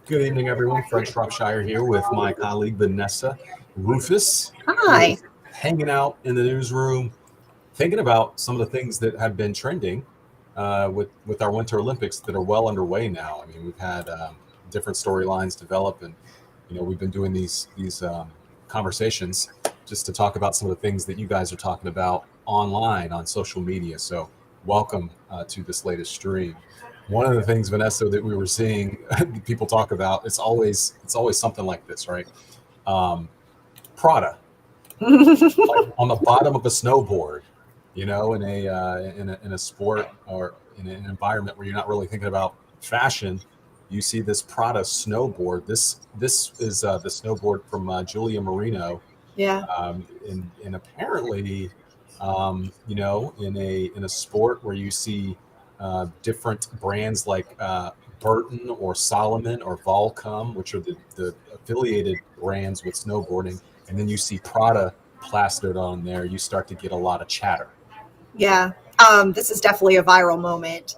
Good evening, everyone. Fred Shropshire here with my colleague Vanessa. Ruffess Hi. is hanging out in the newsroom, thinking about some of the things that have been trending with our Winter Olympics that are well underway now. I mean, we've had different storylines develop, and we've been doing these conversations just to talk about some of the things that you guys are talking about online on social media. So, welcome to this latest stream. One of the things, Vanessa, that we were seeing people talk about, it's always something like this, right? Prada, like on the bottom of a snowboard, in a sport or in an environment where you're not really thinking about fashion, you see this Prada snowboard. This is the snowboard from Julia Marino, Yeah. and apparently, in a sport where you see different brands like Burton or Solomon or Volcom, which are the affiliated brands with snowboarding, and then you see Prada plastered on there, you start to get a lot of chatter. Yeah. This is definitely a viral moment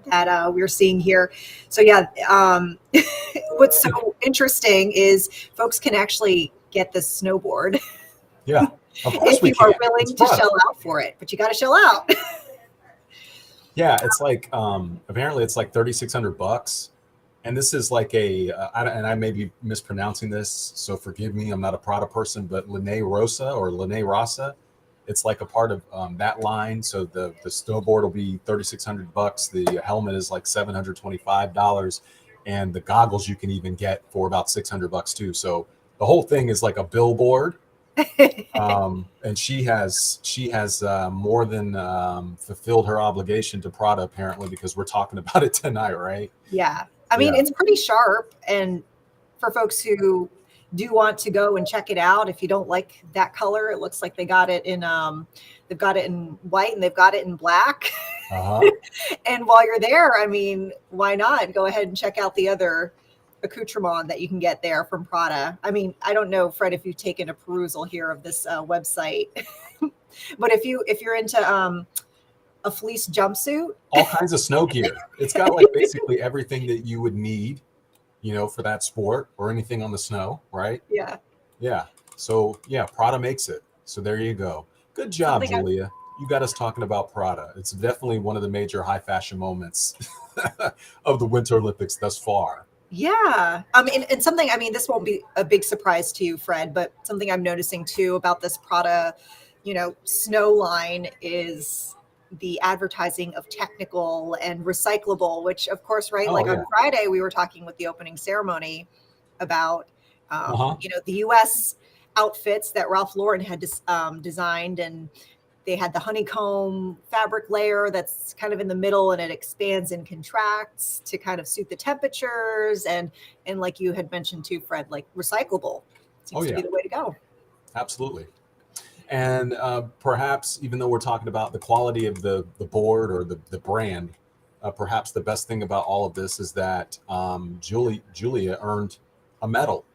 that we're seeing here. So yeah, what's so interesting is folks can actually get this snowboard Yeah, of course if we you are can. It's willing to Prada. shell out for it, but you got to shell out. Yeah, it's like apparently it's like $3,600, and this is like and I may be mispronouncing this, so forgive me. I'm not a Prada person, but Lene Rosa. It's like a part of that line. So the snowboard will be $3,600. The helmet is like $725, and the goggles you can even get for about $600 too. So the whole thing is like a billboard, and she has more than fulfilled her obligation to Prada, apparently, because we're talking about it tonight, right? Yeah. I mean, Yeah. it's pretty sharp. And for folks who do want to go and check it out, if you don't like that color, it looks like they've got it in white and they've got it in black. Uh-huh. And while you're there, I mean, why not go ahead and check out the other accoutrement that you can get there from Prada? I mean, I don't know, Fred, if you've taken a perusal here of this website, but if you're into a fleece jumpsuit, All kinds of snow gear. It's got like basically everything that you would need, for that sport or anything on the snow, right? yeah, Yeah. So yeah, Prada makes it. So there you go. Good job, something I Julia. You got us talking about Prada. It's definitely one of the major high fashion moments of the Winter Olympics thus far. Yeah. And something, I mean, this won't be a big surprise to you, Fred, but something I'm noticing too about this Prada, snow line is the advertising of technical and recyclable, which of course, right? Oh Like yeah. on Friday, we were talking with the opening ceremony about, Uh-huh. the US outfits that Ralph Lauren had designed, and they had the honeycomb fabric layer that's kind of in the middle, and it expands and contracts to kind of suit the temperatures, and like you had mentioned too, Fred, like recyclable Oh seems to yeah. be the way to go. Absolutely. And perhaps even though we're talking about the quality of the board or the brand, perhaps the best thing about all of this is that Julia earned a medal.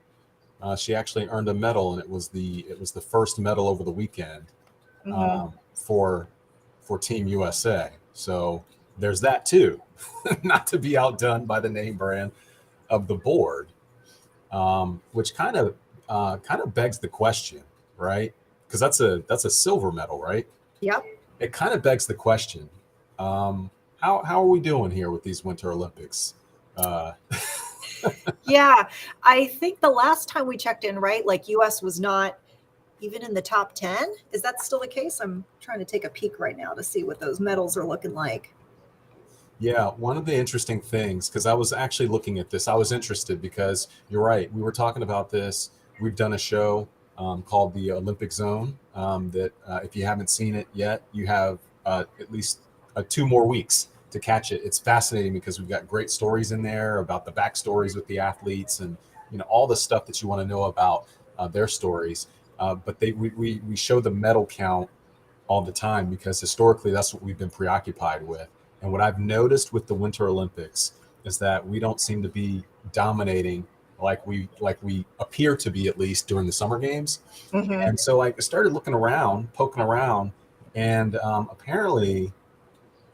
She actually earned a medal, and it was the first medal over the weekend Hmm. for Team USA. So there's that too, not to be outdone by the name brand of the board, which kind of begs the question, right? Because that's a silver medal, right? Yep. It kind of begs the question, how are we doing here with these Winter Olympics? Uh, Yeah. I think the last time we checked in, right, like US was not even in the top 10. Is that still the case? I'm trying to take a peek right now to see what those medals are looking like. yeah, one of the interesting things, because I was actually looking at this, I was interested because you're right. We were talking about this. We've done a show called the Olympic Zone. That if you haven't seen it yet, you have at least 2 more weeks to catch it. It's fascinating because we've got great stories in there about the backstories with the athletes, and all the stuff that you want to know about their stories. But we show the medal count all the time because historically that's what we've been preoccupied with. And what I've noticed with the Winter Olympics is that we don't seem to be dominating like we appear to be, at least during the summer games. Hmm. And so I started looking around, poking around, and apparently,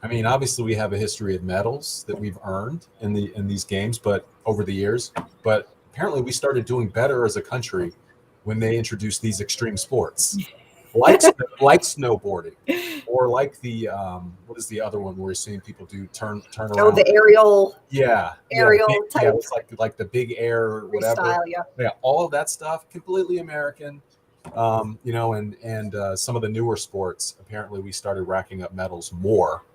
I mean, obviously we have a history of medals that we've earned in these games, but over the years, but apparently we started doing better as a country when they introduced these extreme sports, like snowboarding, or like the what is the other one where we're seeing people do turn Oh, around? the aerial Yeah, type it's like the big air or whatever. freestyle. Yeah. Yeah, all of that stuff completely American. You know, and some of the newer sports, apparently we started racking up medals more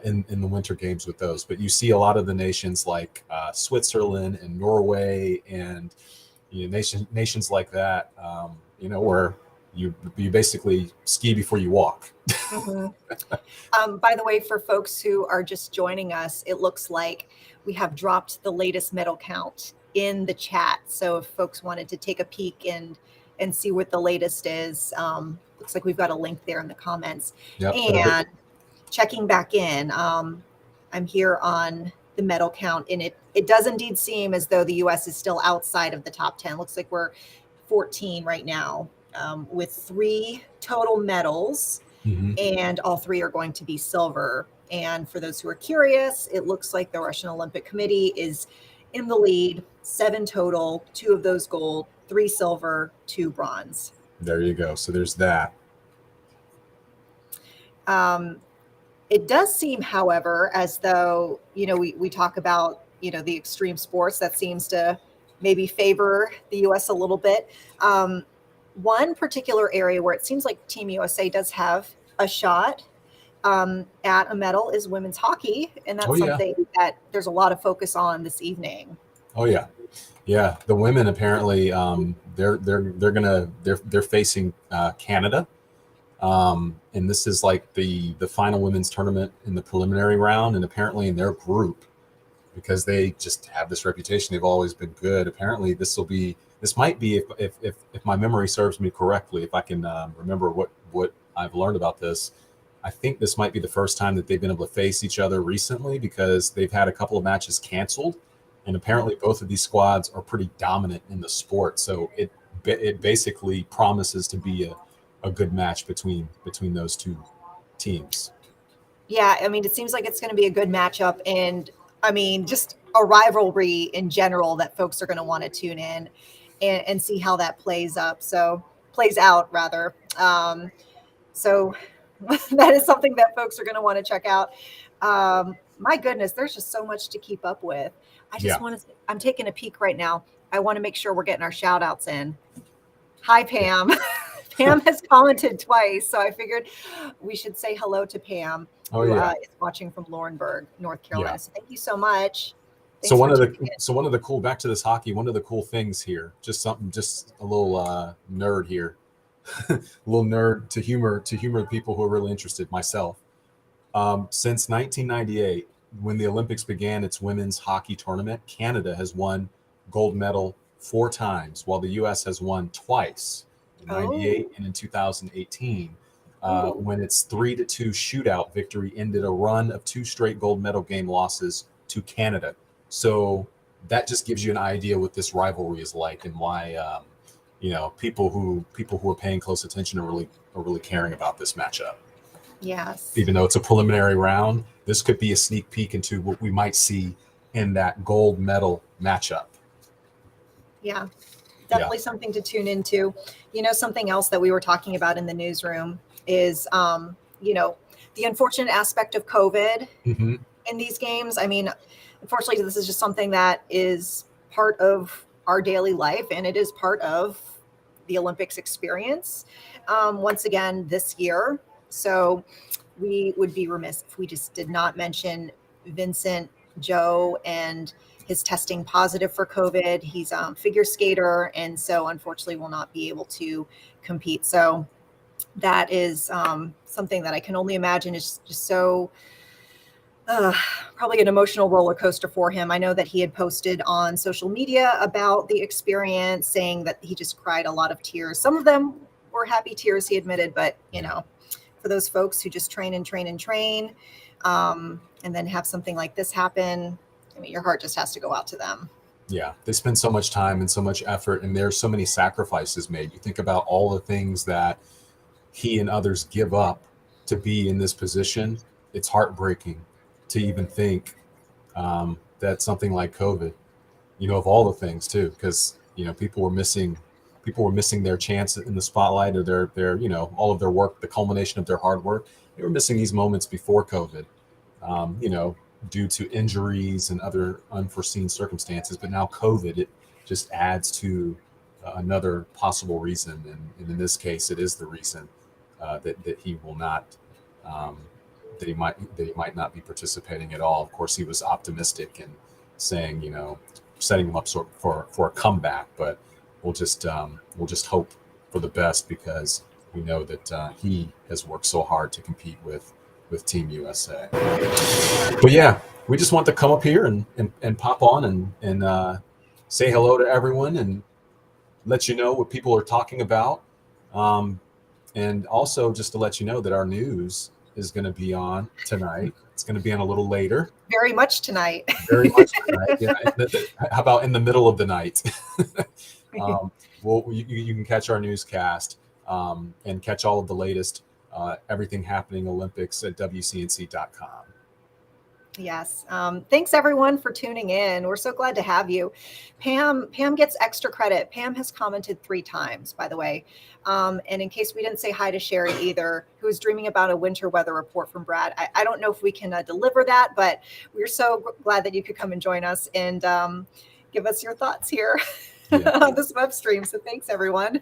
in the Winter Games with those. But you see a lot of the nations like Switzerland and Norway and nations like that, you know, where you basically ski before you walk. By the way, for folks who are just joining us, it looks like we have dropped the latest medal count in the chat. So if folks wanted to take a peek and see what the latest is, looks like we've got a link there in the comments. Yep. And checking back in, I'm here on the medal count, and it does indeed seem as though the U.S. is still outside of the top 10. Looks like we're 14 right now, with 3 total medals, and all 3 are going to be silver. And for those who are curious, it looks like the Russian Olympic Committee is in the lead, 7 total, 2 of those gold, 3 silver, 2 bronze. There you go. So there's that. It does seem, however, as though, you know, we talk about, you know, the extreme sports that seems to maybe favor the U.S. a little bit. One particular area where it seems like Team USA does have a shot at a medal is women's hockey, and that's something that there's a lot of focus on this evening. Oh yeah, yeah. The women apparently they're facing Canada, and this is like the final women's tournament in the preliminary round, and apparently in their group, because they just have this reputation, they've always been good. Apparently this might be, if my memory serves me correctly, if I can remember what I've learned about this, I think this might be the first time that they've been able to face each other recently, because they've had a couple of matches canceled, and apparently both of these squads are pretty dominant in the sport. So it basically promises to be a good match between those two teams. Yeah, I mean, it seems like it's going to be a good matchup, and I mean, just a rivalry in general that folks are going to want to tune in and see how that plays out. So that is something that folks are going to want to check out. My goodness, there's just so much to keep up with. I just want to, I'm taking a peek right now. I want to make sure we're getting our shout outs in. Hi, Pam. Pam has commented twice, so I figured we should say hello to Pam, who is watching from Laurinburg, North Carolina. Yeah. So thank you so much. Thanks one of the cool, back to this hockey, one of the cool things here, just a little nerd here, a little nerd to humor people who are really interested, myself. Since 1998, when the Olympics began its women's hockey tournament, Canada has won gold medal 4 times, while the U.S. has won twice, in 98 and in 2018, when its 3-2 shootout victory ended a run of 2 straight gold medal game losses to Canada. So that just gives you an idea what this rivalry is like, and why people who are paying close attention are really caring about this matchup. Yes. Even though it's a preliminary round, this could be a sneak peek into what we might see in that gold medal matchup. Yeah, definitely something to tune into. You know, something else that we were talking about in the newsroom is, the unfortunate aspect of COVID in these games. I mean, unfortunately, this is just something that is part of our daily life, and it is part of the Olympics experience once again this year. So we would be remiss if we just did not mention Vincent Joe and his testing positive for COVID. He's a figure skater, and so unfortunately will not be able to compete. So that is something that I can only imagine is just so probably an emotional roller coaster for him. I know that he had posted on social media about the experience, saying that he just cried a lot of tears. Some of them were happy tears, he admitted, but for those folks who just train, and then have something like this happen, I mean, your heart just has to go out to them. Yeah, they spend so much time and so much effort, and there's so many sacrifices made. You think about all the things that he and others give up to be in this position. it's heartbreaking to even think that something like COVID, of all the things too, because people were missing their chance in the spotlight, or their all of their work, the culmination of their hard work. They were missing these moments before COVID, due to injuries and other unforeseen circumstances. But now COVID, it just adds to another possible reason, and in this case, it is the reason that he will not. That he might not be participating at all. Of course, he was optimistic and saying, setting him up for a comeback. But we'll just hope for the best, because we know that he has worked so hard to compete with Team USA. But yeah, we just want to come up here and pop on and say hello to everyone and let you know what people are talking about, and also just to let you know that our news is going to be on tonight. It's going to be on a little later. Very much tonight. Very much tonight. Yeah. How about in the middle of the night? Well, you can catch our newscast and catch all of the latest everything happening Olympics at WCNC.com. Yes. Thanks everyone for tuning in. We're so glad to have you. Pam gets extra credit. Pam has commented 3 times, by the way. And in case we didn't say hi to Sherry either, who is dreaming about a winter weather report from Brad. I don't know if we can deliver that, but we're so glad that you could come and join us and give us your thoughts here on this web stream. So thanks everyone.